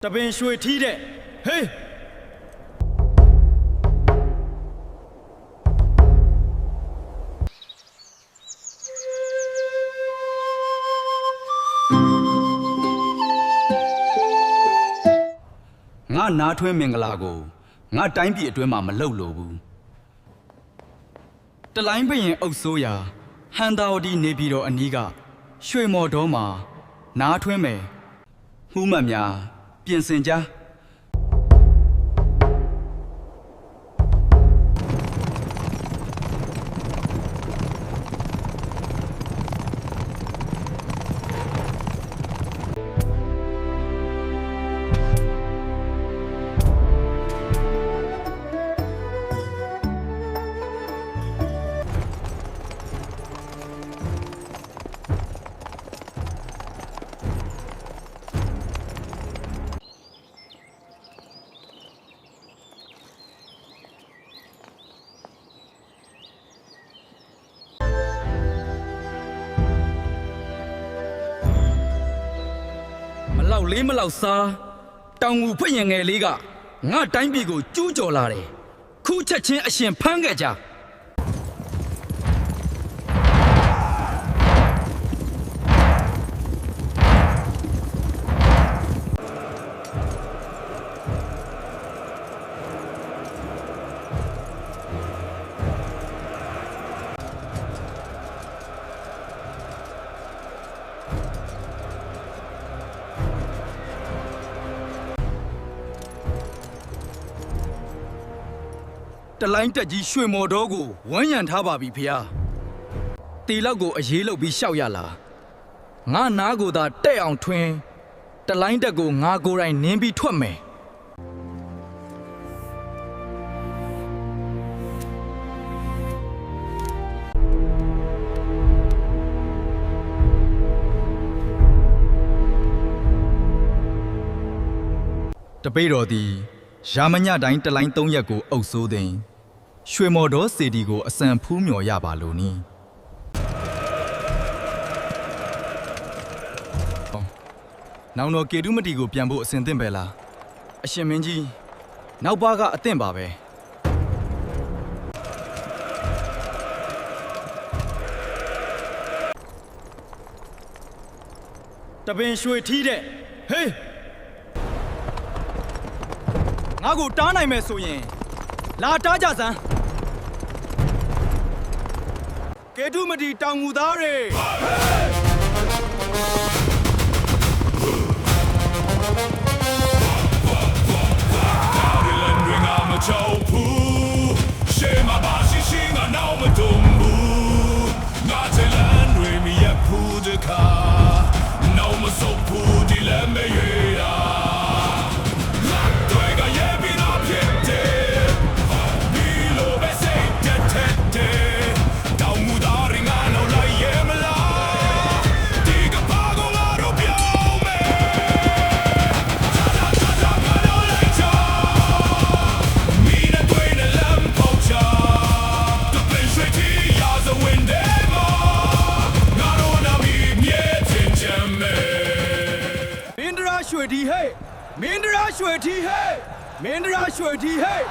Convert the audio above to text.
တပင်ရွှေထီးတဲ့ဟေးငါနားထွင်းမင်္ဂလာကိုငါတိုင်းပြည်အတွင်းမှာမလုပ်လို့ဘူးတလိုင်းဘရင်အုပ်စိုးရာဟန်တာဝတီနေပြည်တော်အနီးကရွှေမော်တော်မှာနားထွင်းမယ်မှုမှတ်များပြင်ဆင်ကြလောက်လေးမလောက်စားတောင်ငူဖွင့်ရင်ငယ်လေးကငါတိုင်းပြည်ကိုကျူးကျော်လာတယ်ခုချက်ချင်းအရှင်ဖမ်းခဲ့ကြတလိုင်းတက်ကြီးရွှေမော်တော်ကိုဝန်းရံထားပါပြီဖေဟာတီလောက်ကိုအရေးလုပ်ပြီးရှောက်ရလားငါနားကိုသာတဲ့အောင်ထွင်းတလိုင်းတက်ကိုငါကိုယ်တိုင်နင်းပြီးထွက်မယ်တပိတော်သည်ရာမညတိုင်းတလိုင်း၃ရက်ကိုအုပ်စိုးသည်ရွှေမော်တော်စေတီကိုအစံဖူးမြော်ရပါလို့နီနောင်တော်ကေတုမတီကိုပြန်ဖို့အစဉ်သင့်ပဲလားအရှင်မင်းကြီးနောက်ပါကအသင့်ပါပဲတပင်ရွှေထီးတဲ့ဟေးငါကိုတားနိုင်မယ်ဆိုရင်လာတားကြစမ်းကေတုမတီတောင်ငူသားတွေကြောက်ဘူးရှေ့မှာပါရှိရှိငါနောက်မတုံဘူးငါချလန်တွေမရဘူးတခါနောက်မစုပ်ဘူးဒီလည်းမရတာတွေကရဲ့ပြီးတော့ဖြစ်တယ်ဒီလိုပဲစိတ်တက်တယ်တောင်မူသားရင်ငါနောက်လိုက်ရမလားဒီကပါကောငါတို့ပြောင်းမယ်ရွှေထီဟဲ့မင်းဒရာရွှေထီဟဲ့မင်းဒရာရွှေထီဟဲ့